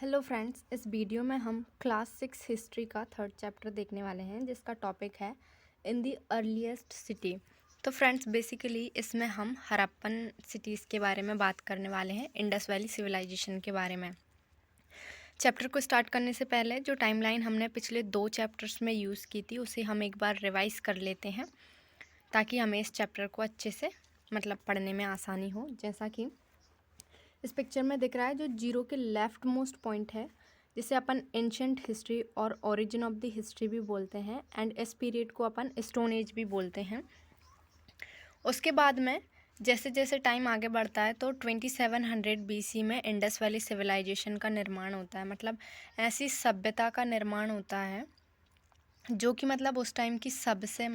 Hello friends, इस video में हम क्लास 6 हिस्ट्री का थर्ड चैप्टर देखने वाले हैं जिसका टॉपिक है इन दी अर्लीस्ट सिटी। तो फ्रेंड्स बेसिकली इसमें हम हड़प्पन सिटीज़ के बारे में बात करने वाले हैं, इंडस वैली सिविलाइजेशन के बारे में। चैप्टर को स्टार्ट करने से पहले जो टाइमलाइन हमने पिछले 2 चैप्टर्स में यूज़ की थी उसे हम एक बार रिवाइज कर लेते हैं ताकि हमें इस चैप्टर को अच्छे से पढ़ने में आसानी हो। जैसा कि इस पिक्चर में दिख रहा है, जो जीरो के लेफ्ट मोस्ट पॉइंट है जिसे अपन एंशंट हिस्ट्री और ओरिजिन ऑफ द हिस्ट्री भी बोलते हैं, एंड इस पीरियड को अपन स्टोन एज भी बोलते हैं। उसके बाद में जैसे जैसे टाइम आगे बढ़ता है तो 2700 BC में इंडस वैली सिविलाइजेशन का निर्माण होता है। ऐसी सभ्यता का निर्माण होता है जो कि उस टाइम की सबसे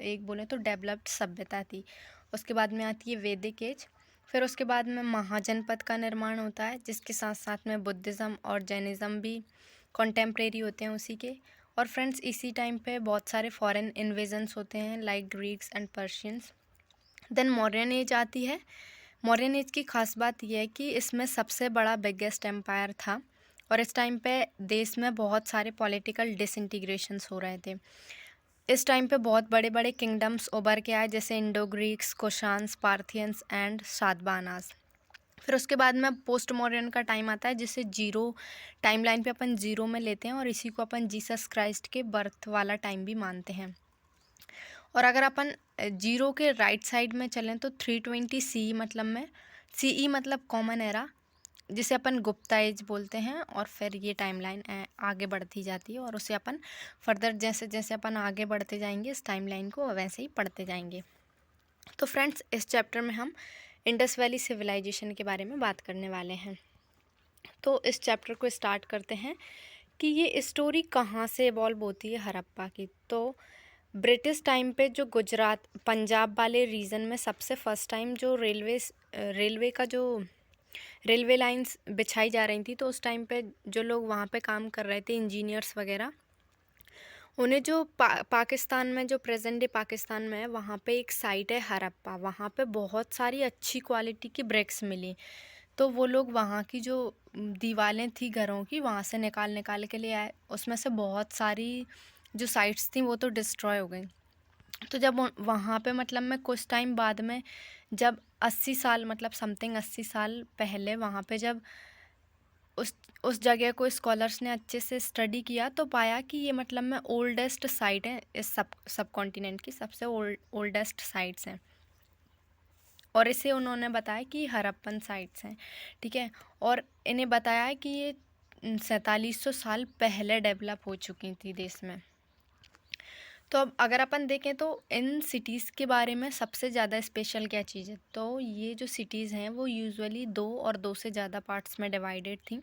एक बोले तो डेवलप्ड सभ्यता थी। उसके बाद में आती है वैदिक एज। फिर उसके बाद में महाजनपद का निर्माण होता है जिसके साथ साथ में बुद्धिज़्म और जैनिज़्म भी कॉन्टेम्प्रेरी होते हैं उसी के। और फ्रेंड्स इसी टाइम पे बहुत सारे फॉरेन इन्वेजन्स होते हैं like Greeks and Persians. Then modern age आती है। मॉडर्न एज की खास बात यह है कि इसमें सबसे बड़ा बिगेस्ट एम्पायर था और इस टाइम पे देश में बहुत सारे पॉलिटिकल डिसइंटीग्रेशंस हो रहे थे। इस टाइम पे बहुत बड़े बड़े किंगडम्स उभर के आए जैसे इंडो ग्रीक्स, कोशान्स, पार्थियंस एंड सातवाहनास। फिर उसके बाद में पोस्ट मॉडर्न का टाइम आता है जिसे जीरो टाइमलाइन पे अपन जीरो में लेते हैं और इसी को अपन जीसस क्राइस्ट के बर्थ वाला टाइम भी मानते हैं। और अगर अपन जीरो के राइट साइड में चलें तो 320 सी मतलब कॉमन एरा जिसे अपन गुप्ता एज बोलते हैं। और फिर ये टाइमलाइन आगे बढ़ती जाती है और उसे अपन फर्दर जैसे जैसे अपन आगे बढ़ते जाएंगे इस टाइमलाइन को वैसे ही पढ़ते जाएंगे। तो फ्रेंड्स इस चैप्टर में हम इंडस वैली सिविलाइजेशन के बारे में बात करने वाले हैं। तो इस चैप्टर को स्टार्ट करते हैं कि ये स्टोरी कहाँ से इवॉल्व होती है हड़प्पा की। तो ब्रिटिश टाइम पे जो गुजरात पंजाब वाले रीजन में सबसे फर्स्ट टाइम जो रेलवे लाइंस बिछाई जा रही थी, तो उस टाइम पे जो लोग वहाँ पे काम कर रहे थे इंजीनियर्स वगैरह, उन्हें जो पाकिस्तान में जो प्रेजेंट डे पाकिस्तान में है वहाँ पे एक साइट है हड़प्पा, वहाँ पे बहुत सारी अच्छी क्वालिटी की ब्रिक्स मिली। तो वो लोग वहाँ की जो दीवारें थी घरों की वहाँ से निकाल निकाल के ले आए। उसमें से बहुत सारी जो साइट्स थी वो तो डिस्ट्रॉय हो गई। तो जब वहाँ पे में कुछ टाइम बाद में जब 80 साल समथिंग 80 साल पहले वहाँ पे जब उस जगह को स्कॉलर्स ने अच्छे से स्टडी किया तो पाया कि ये में ओल्डेस्ट साइट है, इस सब कॉन्टिनेंट की सबसे ओल्डेस्ट साइट्स हैं और इसे उन्होंने बताया कि हड़प्पन साइट्स हैं। ठीक है, और इन्हें बताया है कि ये 4700 साल पहले डेवलप हो चुकी थी देश में। तो अब अगर अपन देखें तो इन सिटीज़ के बारे में सबसे ज़्यादा स्पेशल क्या चीज़ है, तो ये जो सिटीज़ हैं वो यूजुअली 2 और 2 से ज़्यादा पार्ट्स में डिवाइडेड थी।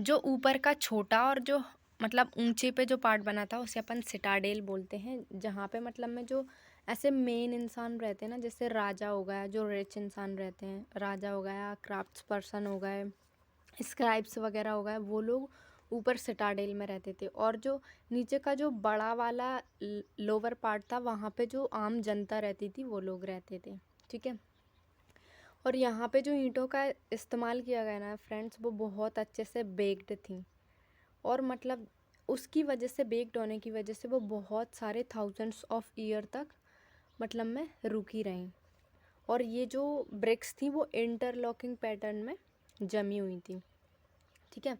जो ऊपर का छोटा और जो ऊंचे पे जो पार्ट बना था उसे अपन सिटाडेल बोलते हैं, जहाँ पे में जो ऐसे मेन इंसान रहते हैं ना, जैसे राजा हो गया, जो रिच इंसान रहते हैं, राजा हो गया, क्राफ्ट्स पर्सन हो गए, स्क्राइब्स वगैरह हो गए, वो लोग ऊपर सिटाडेल में रहते थे। और जो नीचे का जो बड़ा वाला लोअर पार्ट था वहाँ पे जो आम जनता रहती थी वो लोग रहते थे। ठीक है, और यहाँ पे जो ईंटों का इस्तेमाल किया गया ना फ्रेंड्स, वो बहुत अच्छे से बेक्ड थी और उसकी वजह से, बेक्ड होने की वजह से वो बहुत सारे थाउजेंड्स ऑफ ईयर तक में रुकी रहीं। और ये जो ब्रिक्स थी वो इंटरलॉकिंग पैटर्न में जमी हुई थी। ठीक है,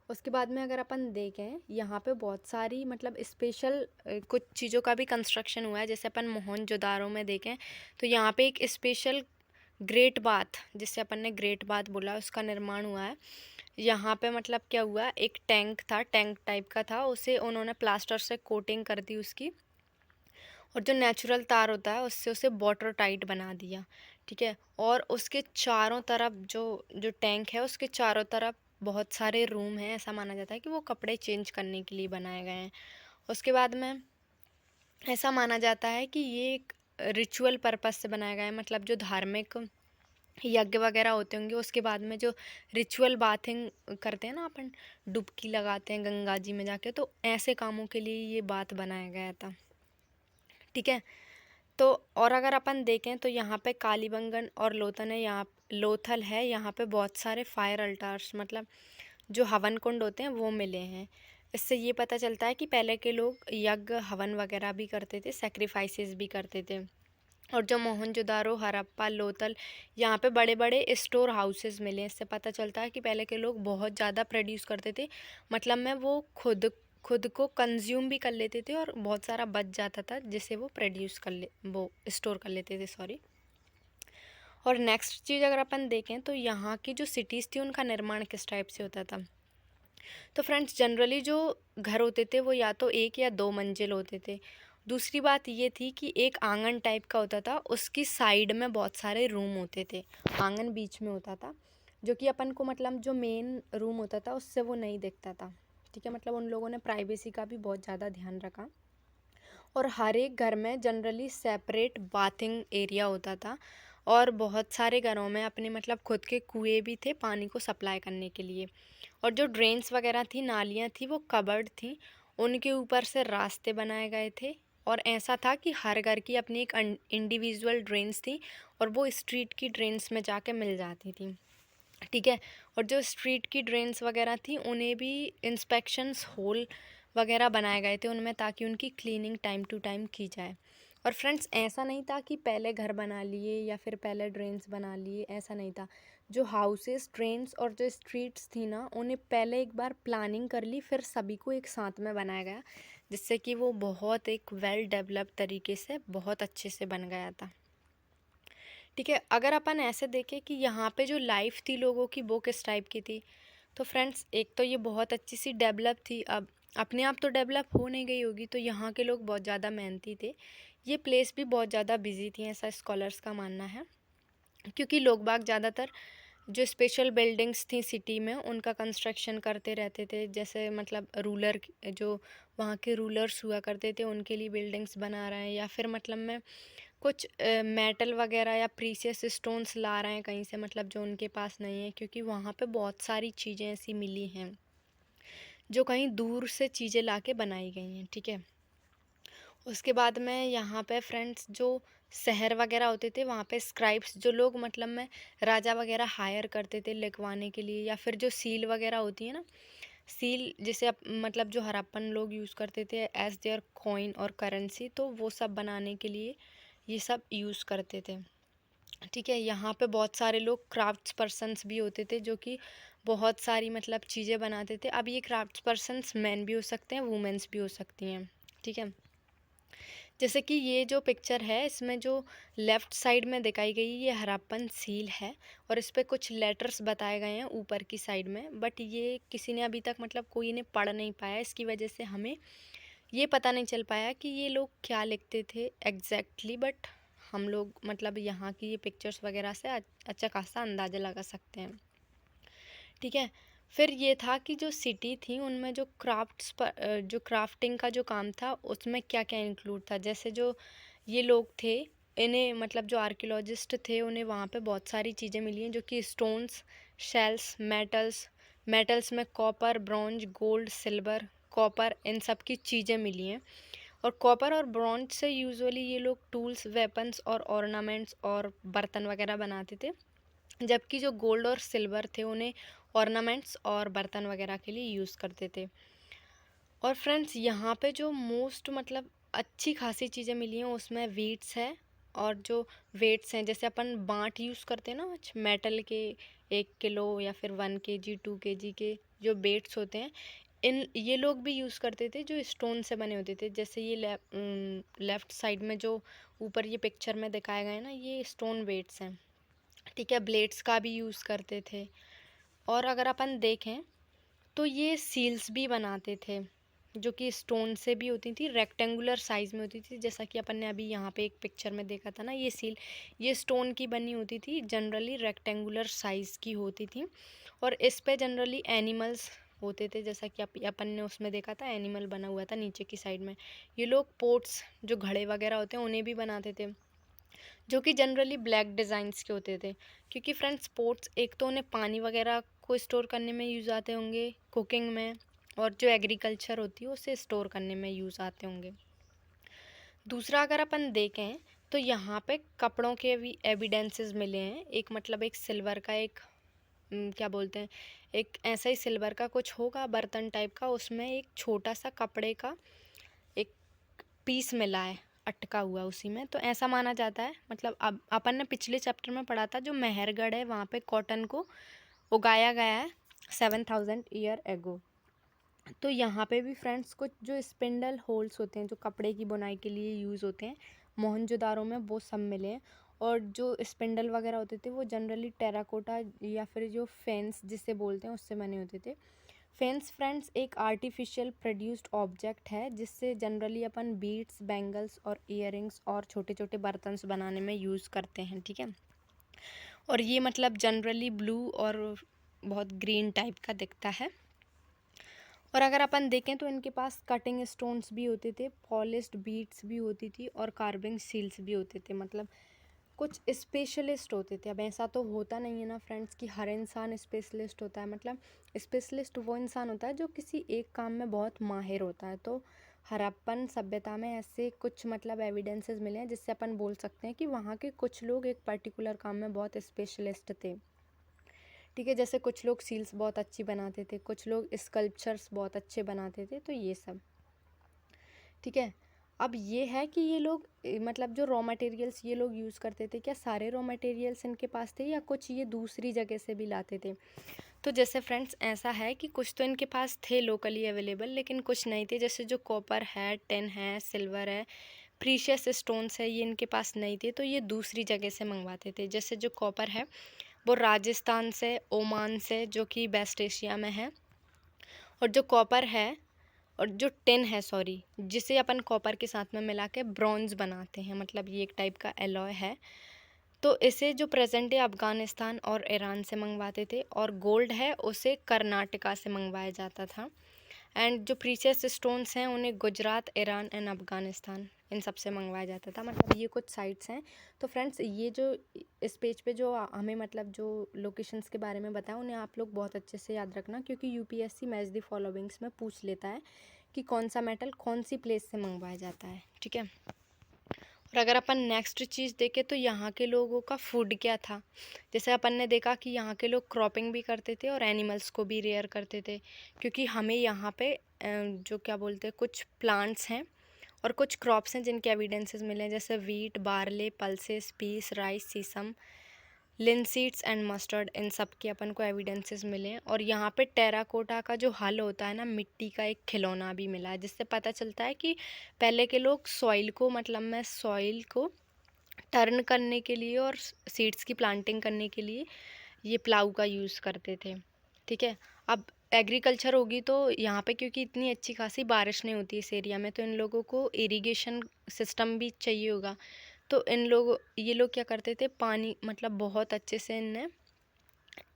उसके बाद में अगर अपन देखें यहाँ पे बहुत सारी स्पेशल कुछ चीज़ों का भी कंस्ट्रक्शन हुआ है। जैसे अपन मोहनजोदारो में देखें तो यहाँ पे एक स्पेशल ग्रेट बाथ, जिससे अपन ने ग्रेट बाथ बोला, उसका निर्माण हुआ है। यहाँ पे क्या हुआ, एक टैंक था, टैंक टाइप का था, उसे उन्होंने प्लास्टर से कोटिंग कर दी उसकी, और जो नेचुरल तार होता है उससे उसे वाटर टाइट बना दिया। ठीक है, और उसके चारों तरफ जो जो टैंक है उसके चारों तरफ बहुत सारे रूम हैं। ऐसा माना जाता है कि वो कपड़े चेंज करने के लिए बनाए गए हैं। उसके बाद में ऐसा माना जाता है कि ये एक रिचुअल पर्पस से बनाया गया है, जो धार्मिक यज्ञ वगैरह होते होंगे उसके बाद में जो रिचुअल बाथिंग करते हैं ना, अपन डुबकी लगाते हैं गंगा जी में जाके, तो ऐसे कामों के लिए ये बात बनाया गया था। ठीक है, तो और अगर अपन देखें तो यहाँ पे कालीबंगन और लोथल है, यहाँ पे बहुत सारे फायर अल्टार्स, जो हवन कुंड होते हैं वो मिले हैं। इससे ये पता चलता है कि पहले के लोग यज्ञ हवन वगैरह भी करते थे, सैक्रिफाइसेस भी करते थे। और जो मोहनजोदारो, हड़प्पा, लोथल, यहाँ पे बड़े बड़े स्टोर हाउसेस मिले हैं। इससे पता चलता है कि पहले के लोग बहुत ज़्यादा प्रोड्यूस करते थे, मतलब में वो खुद खुद को कंज्यूम भी कर लेते थे और बहुत सारा बच जाता था जिसे वो प्रोड्यूस कर ले वो स्टोर कर लेते थे, सॉरी। और नेक्स्ट चीज़ अगर अपन देखें तो यहाँ की जो सिटीज़ थी उनका निर्माण किस टाइप से होता था। तो फ्रेंड्स जनरली जो घर होते थे वो या तो एक या दो मंजिल होते थे। दूसरी बात ये थी कि एक आंगन टाइप का होता था, उसकी साइड में बहुत सारे रूम होते थे, आंगन बीच में होता था, जो कि अपन को मतलब जो मेन रूम होता था उससे वो नहीं दिखता था। ठीक है, मतलब उन लोगों ने प्राइवेसी का भी बहुत ज़्यादा ध्यान रखा। और हर एक घर में जनरली सेपरेट बाथिंग एरिया होता था, और बहुत सारे घरों में अपने मतलब खुद के कुएं भी थे पानी को सप्लाई करने के लिए। और जो ड्रेन्स वगैरह थी, नालियाँ थी, वो कवर्ड थी, उनके ऊपर से रास्ते बनाए गए थे। और ऐसा था कि हर घर की अपनी एक इंडिविजुअल ड्रेन्स थी, और वो स्ट्रीट की ड्रेन्स में जाके मिल जाती थी। ठीक है, और जो स्ट्रीट की ड्रेन्स वगैरह थी उन्हें भी इंस्पेक्शंस होल वगैरह बनाए गए थे उनमें, ताकि उनकी क्लीनिंग टाइम टू टाइम की जाए। और फ्रेंड्स ऐसा नहीं था कि पहले घर बना लिए या फिर पहले ड्रेन्स बना लिए, ऐसा नहीं था। जो हाउसेस, ड्रेन्स और जो स्ट्रीट्स थी ना, उन्हें पहले एक बार प्लानिंग कर ली, फिर सभी को एक साथ में बनाया गया, जिससे कि वो बहुत एक वेल डेवलप तरीके से बहुत अच्छे से बन गया था। ठीक है, अगर अपन ऐसे देखें कि यहाँ पे जो लाइफ थी लोगों की वो किस टाइप की थी, तो फ्रेंड्स एक तो ये बहुत अच्छी सी डेवलप थी। अब अपने आप तो डेवलप हो नहीं गई होगी, तो यहाँ के लोग बहुत ज़्यादा मेहनती थे। ये प्लेस भी बहुत ज़्यादा बिजी थी, ऐसा स्कॉलर्स का मानना है, क्योंकि लोग बाग ज़्यादातर जो स्पेशल बिल्डिंग्स थी सिटी में उनका कंस्ट्रक्शन करते रहते थे। जैसे मतलब रूलर, जो वहाँ के रूलर्स हुआ करते थे उनके लिए बिल्डिंग्स बना रहे हैं, या फिर मतलब में कुछ मेटल वगैरह या प्रीशियस स्टोन्स ला रहे हैं कहीं से, मतलब जो उनके पास नहीं है, क्योंकि वहाँ पे बहुत सारी चीज़ें ऐसी मिली हैं जो कहीं दूर से चीज़ें लाके बनाई गई हैं। ठीक है, उसके बाद में यहाँ पे फ्रेंड्स जो शहर वगैरह होते थे वहाँ पे स्क्राइब्स, जो लोग मतलब में राजा वगैरह हायर करते थे लिखवाने के लिए, या फिर जो सील वगैरह होती है ना, सील जिसे मतलब जो हड़प्पन लोग यूज़ करते थे एज देयर कॉइन और करेंसी, तो वो सब बनाने के लिए ये सब यूज़ करते थे। ठीक है, यहाँ पे बहुत सारे लोग क्राफ्ट्स पर्सन्स भी होते थे जो कि बहुत सारी मतलब चीज़ें बनाते थे। अब ये क्राफ्ट्स पर्सन्स मैन भी हो सकते हैं, वुमेन्स भी हो सकती हैं। ठीक है, जैसे कि ये जो पिक्चर है इसमें जो लेफ़्ट साइड में दिखाई गई ये हड़प्पन सील है, और इस पे कुछ लेटर्स बताए गए हैं ऊपर की साइड में, बट ये किसी ने अभी तक मतलब कोई ने पढ़ नहीं पाया, इसकी वजह से हमें ये पता नहीं चल पाया कि ये लोग क्या लिखते थे एग्जैक्टली। बट हम लोग मतलब यहाँ की ये पिक्चर्स वगैरह से अच्छा खासा अंदाज़ा लगा सकते हैं। ठीक है, फिर ये था कि जो सिटी थी उनमें जो क्राफ्ट्स पर जो क्राफ्टिंग का जो काम था उसमें क्या क्या इंक्लूड था। जैसे जो ये लोग थे, इन्हें मतलब जो आर्कियोलॉजिस्ट थे उन्हें वहाँ पे बहुत सारी चीज़ें मिली हैं, जो कि स्टोन्स, शेल्स, मेटल्स में copper, bronze, gold, silver, copper, इन सब की चीज़ें मिली हैं। और कॉपर और ब्रॉन्ज से यूजुअली ये लोग टूल्स, वेपन्स और ऑर्नामेंट्स और बर्तन वगैरह बनाते थे, जबकि जो गोल्ड और सिल्वर थे उन्हें ऑर्नामेंट्स और बर्तन वगैरह के लिए यूज़ करते थे। और फ्रेंड्स यहाँ पे जो मोस्ट मतलब अच्छी खासी चीज़ें मिली हैं उसमें वीट्स है, और जो वेट्स हैं जैसे अपन बांट यूज़ करते हैं ना मेटल के, 1 किलो या फिर 1 kg 2 kg के जो बेट्स होते हैं, इन ये लोग भी यूज़ करते थे, जो स्टोन से बने होते थे। जैसे ये लेफ़्ट साइड में जो ऊपर ये पिक्चर में दिखाए गए हैं ना, ये स्टोन वेट्स हैं। ठीक है, ब्लेड्स का भी यूज़ करते थे। और अगर अपन देखें तो ये सील्स भी बनाते थे, जो कि स्टोन से भी होती थी, रेक्टेंगुलर साइज़ में होती थी, जैसा कि अपन ने अभी यहाँ पे एक पिक्चर में देखा था ना, ये सील ये स्टोन की बनी होती थी, जनरली रेक्टेंगुलर साइज़ की होती थी। और इस पे जनरली एनिमल्स होते थे, जैसा कि अपन ने उसमें देखा था एनिमल बना हुआ था नीचे की साइड में। ये लोग पोट्स, जो घड़े वगैरह होते हैं उन्हें भी बनाते थे, जो कि जनरली ब्लैक डिज़ाइंस के होते थे, क्योंकि फ्रेंड्स स्पोर्ट्स एक तो उन्हें पानी वगैरह को स्टोर करने में यूज़ आते होंगे, कुकिंग में, और जो एग्रीकल्चर होती है उसे स्टोर करने में यूज़ आते होंगे। दूसरा अगर अपन देखें तो यहाँ पे कपड़ों के भी एविडेंसेस मिले हैं, एक मतलब एक सिल्वर का एक क्या बोलते हैं, एक ऐसा ही सिल्वर का कुछ होगा बर्तन टाइप का, उसमें एक छोटा सा कपड़े का एक पीस मिला है अटका हुआ उसी में। तो ऐसा माना जाता है, मतलब अब अपन ने पिछले चैप्टर में पढ़ा था जो मेहरगढ़ है वहाँ पे कॉटन को उगाया गया है 7000 ईयर एगो। तो यहाँ पे भी फ्रेंड्स कुछ जो स्पिंडल होल्स होते हैं जो कपड़े की बुनाई के लिए यूज़ होते हैं मोहनजोदारो में, वो सब मिले हैं। और जो स्पिंडल वगैरह होते थे वो जनरली टेराकोटा या फिर जो फेंस जिसे बोलते हैं उससे बने होते थे। फेंस फ्रेंड्स एक आर्टिफिशियल प्रोड्यूस्ड ऑब्जेक्ट है जिससे जनरली अपन बीड्स, बैंगल्स और ईयरिंग्स और छोटे छोटे बर्तन्स बनाने में यूज़ करते हैं, ठीक है। और ये मतलब जनरली ब्लू और बहुत ग्रीन टाइप का दिखता है। और अगर अपन देखें तो इनके पास कटिंग स्टोन्स भी होते थे, पॉलिश्ड बीड्स भी होती थी और कार्विंग सील्स भी होते थे। मतलब कुछ स्पेशलिस्ट होते थे। अब ऐसा तो होता नहीं है ना फ्रेंड्स कि हर इंसान स्पेशलिस्ट होता है। मतलब स्पेशलिस्ट वो इंसान होता है जो किसी एक काम में बहुत माहिर होता है। तो हड़प्पन सभ्यता में ऐसे कुछ मतलब एविडेंसेस मिले हैं जिससे अपन बोल सकते हैं कि वहाँ के कुछ लोग एक पर्टिकुलर काम में बहुत स्पेशलिस्ट थे, ठीक है। जैसे कुछ लोग सील्स बहुत अच्छी बनाते थे, कुछ लोग स्कल्पचर्स बहुत अच्छे बनाते थे, तो ये सब, ठीक है। अब ये है कि ये लोग मतलब जो रॉ मटेरियल्स ये लोग यूज़ करते थे, क्या सारे रॉ मटेरियल्स इनके पास थे या कुछ ये दूसरी जगह से भी लाते थे? तो जैसे फ्रेंड्स ऐसा है कि कुछ तो इनके पास थे लोकली अवेलेबल, लेकिन कुछ नहीं थे। जैसे जो कॉपर है, टिन है, सिल्वर है, प्रीशियस स्टोन्स है, ये इनके पास नहीं थे, तो ये दूसरी जगह से मंगवाते थे। जैसे जो कॉपर है वो राजस्थान से, ओमान से, जो कि वेस्ट एशिया में है। और जो कॉपर है और जो टिन है, सॉरी, जिसे अपन कॉपर के साथ में मिला के ब्रॉन्ज बनाते हैं, मतलब ये एक टाइप का एलॉय है। तो इसे जो प्रेजेंट डे अफ़गानिस्तान और ईरान से मंगवाते थे, और गोल्ड है उसे कर्नाटका से मंगवाया जाता था। एंड जो प्रीशियस स्टोन्स हैं उन्हें गुजरात, ईरान एंड अफ़गानिस्तान इन सब से मंगवाया जाता था। मतलब ये कुछ साइट्स हैं। तो फ्रेंड्स ये जो इस पेज पे जो हमें मतलब जो लोकेशंस के बारे में बताया उन्हें आप लोग बहुत अच्छे से याद रखना, क्योंकि यूपीएससी मैच द फॉलोइंग्स में पूछ लेता है कि कौन सा मेटल कौन सी प्लेस से मंगवाया जाता है, ठीक है। और अगर अपन नेक्स्ट चीज़ देखें तो यहाँ के लोगों का फूड क्या था। जैसे अपन ने देखा कि यहाँ के लोग क्रॉपिंग भी करते थे और एनिमल्स को भी रेयर करते थे, क्योंकि हमें यहाँ पे जो क्या बोलते हैं कुछ प्लांट्स हैं और कुछ क्रॉप्स हैं जिनके एविडेंसेस मिले हैं, जैसे wheat, barley, pulses, peas, rice, sesame, linseeds and mustard, इन सब के अपन को एविडेंसेस मिले हैं। और यहाँ पे टेराकोटा का जो हल होता है ना, मिट्टी का एक खिलौना भी मिला है, जिससे पता चलता है कि पहले के लोग सॉइल को मतलब में सॉइल को टर्न करने के लिए और सीड्स की प्लांटिंग करने के लिए ये प्लाऊ का यूज़ करते थे, ठीक है। अब एग्रीकल्चर होगी तो यहाँ पे क्योंकि इतनी अच्छी खासी बारिश नहीं होती इस एरिया में, तो इन लोगों को इरिगेशन सिस्टम भी चाहिए होगा। तो ये लोग क्या करते थे, पानी मतलब बहुत अच्छे से इनने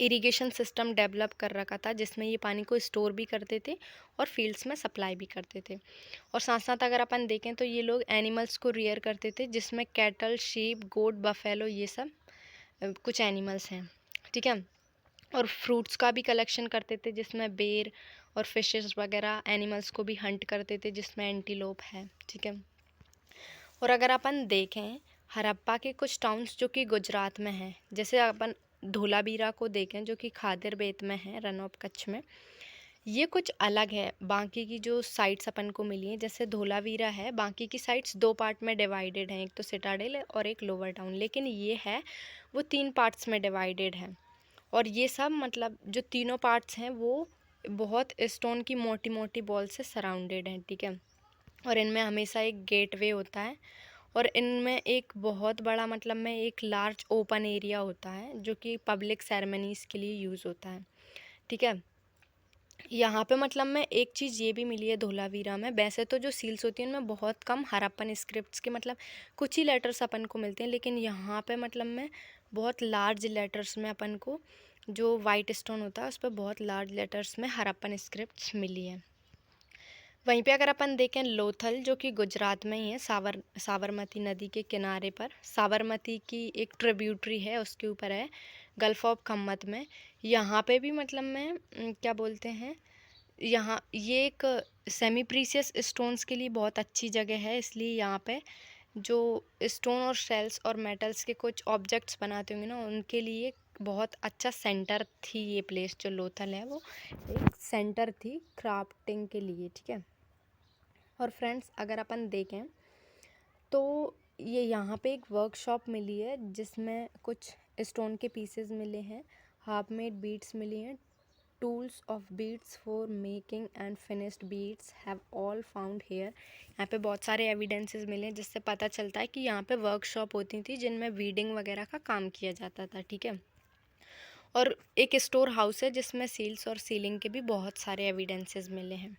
इरिगेशन सिस्टम डेवलप कर रखा था जिसमें ये पानी को स्टोर भी करते थे और फील्ड्स में सप्लाई भी करते थे। और साथ साथ अगर अपन देखें तो ये लोग एनिमल्स को रियर करते थे, जिसमें कैटल, शीप, गोट, बफेलो, ये सब कुछ एनिमल्स हैं, ठीक है। और फ्रूट्स का भी कलेक्शन करते थे जिसमें बेर और फिशेस वगैरह, एनिमल्स को भी हंट करते थे जिसमें एंटीलोप है, ठीक है। और अगर अपन देखें हड़प्पा के कुछ टाउन्स जो कि गुजरात में हैं, जैसे अपन धोलावीरा को देखें जो कि खादिर बेत में है, रन ऑफ कच्छ में, ये कुछ अलग है बाकी की जो साइट्स अपन को मिली हैं। जैसे धोलावीरा है, बाकी की साइट्स दो पार्ट में डिवाइडेड हैं, एक तो सिटाडेल है और एक लोअर टाउन, लेकिन ये है वो तीन पार्ट्स में डिवाइडेड है। और ये सब मतलब जो तीनों पार्ट्स हैं वो बहुत स्टोन की मोटी मोटी बॉल से सराउंडेड हैं, ठीक है। और इनमें हमेशा एक गेटवे होता है और इनमें एक बहुत बड़ा मतलब में एक लार्ज ओपन एरिया होता है जो कि पब्लिक सेरेमनीज़ के लिए यूज़ होता है, ठीक है। यहाँ पे मतलब में एक चीज़ ये भी मिली है धोलावीरा में, वैसे तो जो सील्स होती हैं उनमें बहुत कम हड़प्पन स्क्रिप्ट्स के मतलब कुछ ही लेटर्स अपन को मिलते हैं, लेकिन यहाँ पे मतलब में बहुत लार्ज लेटर्स में अपन को जो वाइट स्टोन होता है उस पर बहुत लार्ज लेटर्स में हड़प्पन स्क्रिप्ट्स मिली है। वहीं पे अगर अपन देखें लोथल जो कि गुजरात में ही है, साबरमती नदी के किनारे पर, साबरमती की एक ट्रिब्यूटरी है उसके ऊपर है, गल्फ ऑफ खम्मत में। यहाँ पे भी मतलब में क्या बोलते हैं, यहाँ ये एक सेमी प्रीशियस स्टोन्स के लिए बहुत अच्छी जगह है, इसलिए यहाँ पे जो स्टोन और शेल्स और मेटल्स के कुछ ऑब्जेक्ट्स बनाते होंगे ना उनके लिए बहुत अच्छा सेंटर थी ये प्लेस, जो लोथल है वो एक सेंटर थी क्राफ्टिंग के लिए, ठीक है। और फ्रेंड्स अगर अपन देखें तो ये यहाँ पे एक वर्कशॉप मिली है जिसमें कुछ स्टोन के पीसेस मिले हैं, हाफ मेड बीड्स मिली हैं, tools of beads for making and finished beads have all found here. यहाँ पे बहुत सारे एविडेंसेस मिले हैं जिससे पता चलता है कि यहाँ पे वर्कशॉप होती थी जिनमें बीडिंग वगैरह का काम किया जाता था, ठीक है। और एक स्टोर हाउस है जिसमें सील्स और सीलिंग के भी बहुत सारे एविडेंसेस मिले हैं।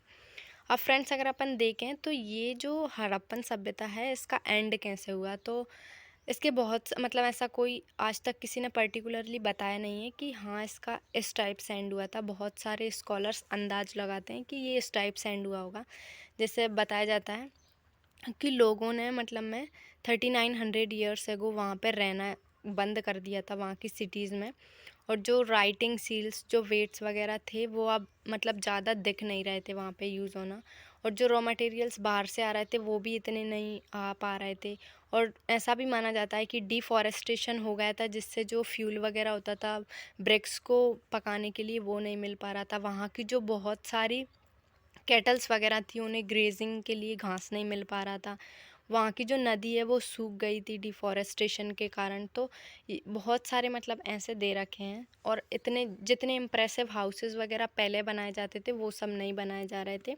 अब फ्रेंड्स अगर अपन देखें तो ये जो हड़प्पन सभ्यता है इसका एंड कैसे हुआ, तो इसके मतलब ऐसा कोई आज तक किसी ने पर्टिकुलरली बताया नहीं है कि हाँ इसका इस टाइप से एंड हुआ था। बहुत सारे स्कॉलर्स अंदाज लगाते हैं कि ये इस टाइप से एंड हुआ होगा। जैसे बताया जाता है कि लोगों ने मतलब में 3900 ईयर्स एगो वहाँ पर रहना बंद कर दिया था वहाँ की सिटीज़ में। और जो राइटिंग सील्स, जो वेट्स वगैरह थे वो अब मतलब ज़्यादा दिख नहीं रहे थे वहाँ पे यूज़ होना। और जो रॉ मटेरियल्स बाहर से आ रहे थे वो भी इतने नहीं आ पा रहे थे। और ऐसा भी माना जाता है कि डिफॉरेस्टेशन हो गया था जिससे जो फ्यूल वगैरह होता था ब्रिक्स को पकाने के लिए वो नहीं मिल पा रहा था। वहाँ की जो बहुत सारी कैटल्स वगैरह थी उन्हें ग्रेजिंग के लिए घास नहीं मिल पा रहा था। वहाँ की जो नदी है वो सूख गई थी डिफॉरेस्टेशन के कारण। तो बहुत सारे मतलब ऐसे दे रखे हैं। और इतने जितने इम्प्रेसिव हाउसेस वगैरह पहले बनाए जाते थे वो सब नहीं बनाए जा रहे थे।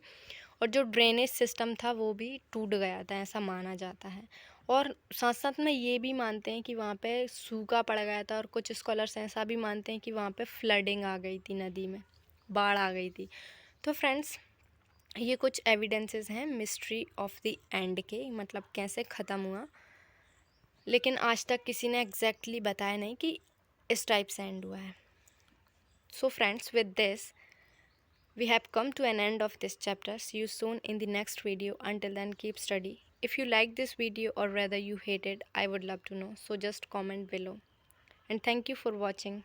और जो ड्रेनेज सिस्टम था वो भी टूट गया था, ऐसा माना जाता है। और साथ साथ में ये भी मानते हैं कि वहाँ पे सूखा पड़ गया था। और कुछ स्कॉलर्स ऐसा भी मानते हैं कि वहाँ पे फ्लडिंग आ गई थी, नदी में बाढ़ आ गई थी। तो फ्रेंड्स ये कुछ एविडेंसेस हैं मिस्ट्री ऑफ द एंड के, मतलब कैसे ख़त्म हुआ। लेकिन आज तक किसी ने एग्जैक्टली बताया नहीं कि इस टाइप से एंड हुआ है। So friends with this we have come to an end of this chapter. See you soon in the next video. Until then, keep study. If you like this video or rather you hate it, I would love to know. So just comment below. And thank you for watching.